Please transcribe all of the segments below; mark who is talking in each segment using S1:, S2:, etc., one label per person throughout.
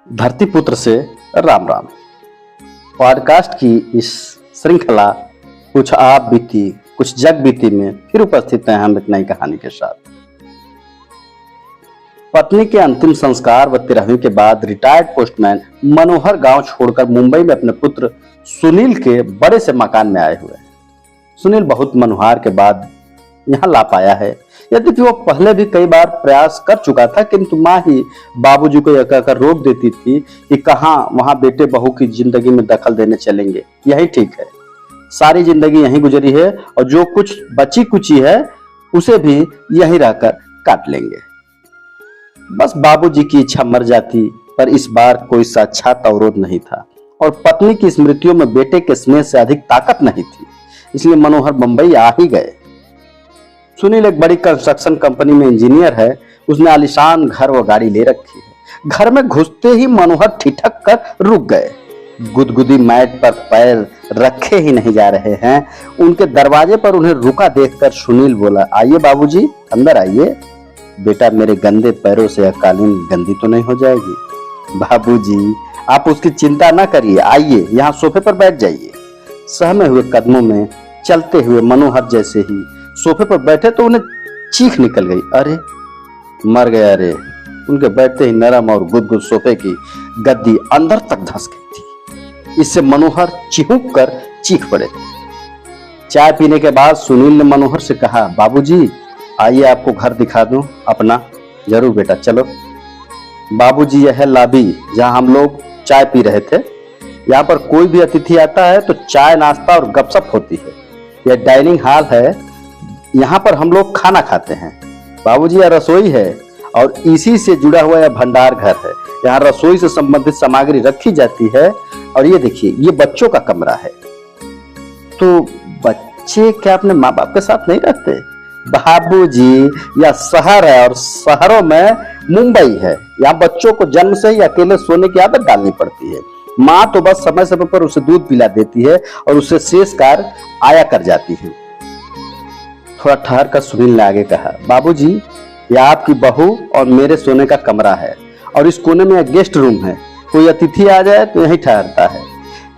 S1: धरती पुत्र से राम राम। पॉडकास्ट की इस श्रृंखला कुछ आप बीती कुछ जग बीती में फिर उपस्थित हैं हम एक नई कहानी के साथ। पत्नी के अंतिम संस्कार व 13वीं के बाद रिटायर्ड पोस्टमैन मनोहर गांव छोड़कर मुंबई में अपने पुत्र सुनील के बड़े से मकान में आए हुए हैं। सुनील बहुत मनोहार के बाद यहाँ ला पाया है। यद्यपि वो पहले भी कई बार प्रयास कर चुका था, किंतु माँ ही बाबूजी को यह कहकर रोक देती थी कि कहाँ वहां बेटे बहू की जिंदगी में दखल देने चलेंगे, यही ठीक है, सारी जिंदगी यहीं गुजरी है और जो कुछ बची कुची है उसे भी यहीं रहकर काट लेंगे। बस बाबूजी की इच्छा मर जाती, पर इस बार कोई साक्षात अवरोध नहीं था और पत्नी की स्मृतियों में बेटे के स्नेह से अधिक ताकत नहीं थी, इसलिए मनोहर मुंबई आ ही गए। सुनील एक बड़ी कंस्ट्रक्शन कंपनी में इंजीनियर है। उसने आलीशान घर व गाड़ी ले रखी है। घर में घुसते ही मनोहर ठिठक कर रुक गए। गुदगुदी मैट पर पैर रखे ही नहीं जा रहे हैं। उनके दरवाजे पर उन्हें रुका देखकर सुनील बोला, आइए बाबूजी, अंदर आइए। बेटा, मेरे गंदे पैरों से यह कालीन गंदी तो नहीं हो जाएगी? बाबूजी, आप उसकी चिंता ना करिए, आइए यहाँ सोफे पर बैठ जाइए। सहमे हुए कदमों में चलते हुए मनोहर जैसे ही सोफे पर बैठे तो उन्हें चीख निकल गई, अरे मर गया रे। उनके बैठते ही नरम और गुदगुद सोफे की गद्दी अंदर तक धंस गई थी। इससे मनोहर चिहुक कर चीख पड़े। चाय पीने के बाद सुनील ने मनोहर से कहा, बाबूजी आइए आपको घर दिखा दूं अपना। जरूर बेटा, चलो। बाबूजी, यह है लॉबी जहां हम लोग चाय पी रहे थे। यहाँ पर कोई भी अतिथि आता है तो चाय नाश्ता और गपशप होती है। यह डाइनिंग हॉल है, यहाँ पर हम लोग खाना खाते हैं। बाबूजी, यह रसोई है और इसी से जुड़ा हुआ यह भंडार घर है। यहाँ रसोई से संबंधित सामग्री रखी जाती है। और ये देखिए, ये बच्चों का कमरा है। तो बच्चे क्या अपने माँ बाप के साथ नहीं रहते? बाबूजी, यह शहर है और शहरों में मुंबई है। यहाँ बच्चों को जन्म से ही अकेले सोने की आदत डालनी पड़ती है। माँ तो बस समय समय पर उसे दूध पिला देती है और उसे शेष कार्य आया कर जाती है। थोड़ा ठहर कर सुनील ने आगे कहा, बाबूजी, यह आपकी बहू और मेरे सोने का कमरा है और इस कोने में एक गेस्ट रूम है। कोई अतिथि आ जाए तो यहीं ठहरता है।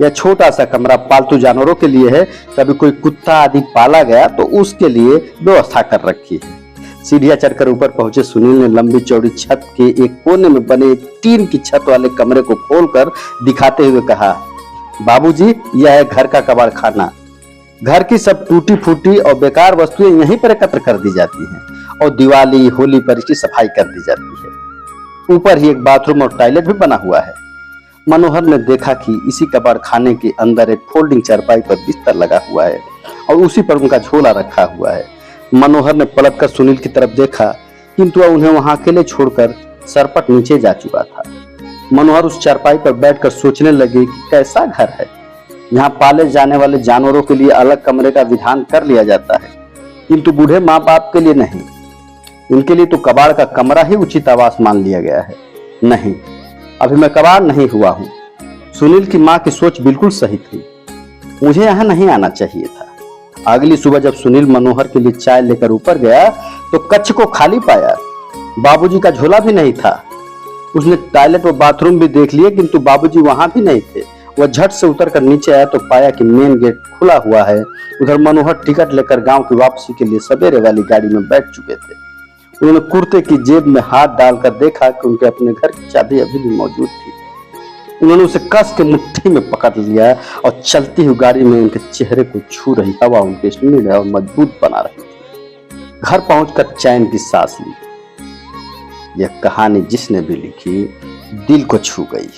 S1: यह छोटा सा कमरा पालतू जानवरों के लिए है। कभी कोई कुत्ता आदि पाला गया तो उसके लिए व्यवस्था कर रखी है। सीढ़ियां चढ़कर ऊपर पहुंचे सुनील ने लंबी चौड़ी छत के एक कोने में बने टीन की छत वाले कमरे को खोलकर दिखाते हुए कहा, बाबूजी, यह है घर का कबाड़ खाना। घर की सब टूटी फूटी और बेकार वस्तुएं यहीं पर एकत्र कर दी जाती हैं और दिवाली होली पर इसकी सफाई कर दी जाती है। ऊपर ही एक बाथरूम और टॉयलेट भी बना हुआ है। मनोहर ने देखा कि इसी कबाड़ खाने के अंदर एक फोल्डिंग चारपाई पर बिस्तर लगा हुआ है और उसी पर उनका झोला रखा हुआ है। मनोहर ने पलट कर सुनील की तरफ देखा, किंतु वह उन्हें वहां अकेले छोड़कर सरपट नीचे जा चुका था। मनोहर उस चारपाई पर बैठकर सोचने लगे कि कैसा घर है। यहाँ पाले जाने वाले जानवरों के लिए अलग कमरे का विधान कर लिया जाता है, किंतु बूढ़े माँ बाप के लिए नहीं। इनके लिए तो कबाड़ का कमरा ही उचित आवास मान लिया गया है। नहीं, अभी मैं कबाड़ नहीं हुआ हूँ। सुनील की माँ की सोच बिल्कुल सही थी। मुझे यहाँ नहीं आना चाहिए था। अगली सुबह जब सुनील मनोहर के लिए चाय लेकर ऊपर गया तो कक्ष को खाली पाया। बाबूजी का झोला भी नहीं था। उसने टॉयलेट व बाथरूम भी देख लिए, किंतु बाबूजी वहां भी नहीं थे। वह झट से उतरकर नीचे आया तो पाया कि मेन गेट खुला हुआ है। उधर मनोहर टिकट लेकर गांव की वापसी के लिए सवेरे वाली गाड़ी में बैठ चुके थे। उन्होंने कुर्ते की जेब में हाथ डालकर देखा कि उनके अपने घर की चाबी अभी भी मौजूद थी। उन्होंने उसे कस के मुट्ठी में पकड़ लिया और चलती हुई गाड़ी में उनके चेहरे को छू रही हवा उनके स्निग्ध और मजबूत बना रही थी। घर पहुंचकर चैन की सांस ली। यह कहानी जिसने भी लिखी दिल को छू गई।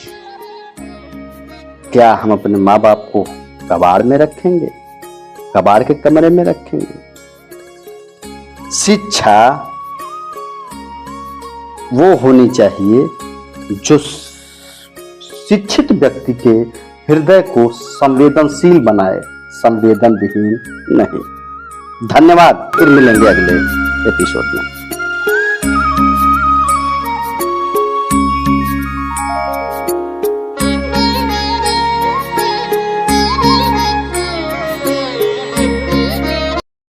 S1: क्या हम अपने माँ बाप को कबाड़ में रखेंगे? कबाड़ के कमरे में रखेंगे? शिक्षा वो होनी चाहिए जो शिक्षित व्यक्ति के हृदय को संवेदनशील बनाए, संवेदन विहीन नहीं। धन्यवाद। फिर मिलेंगे अगले एपिसोड में।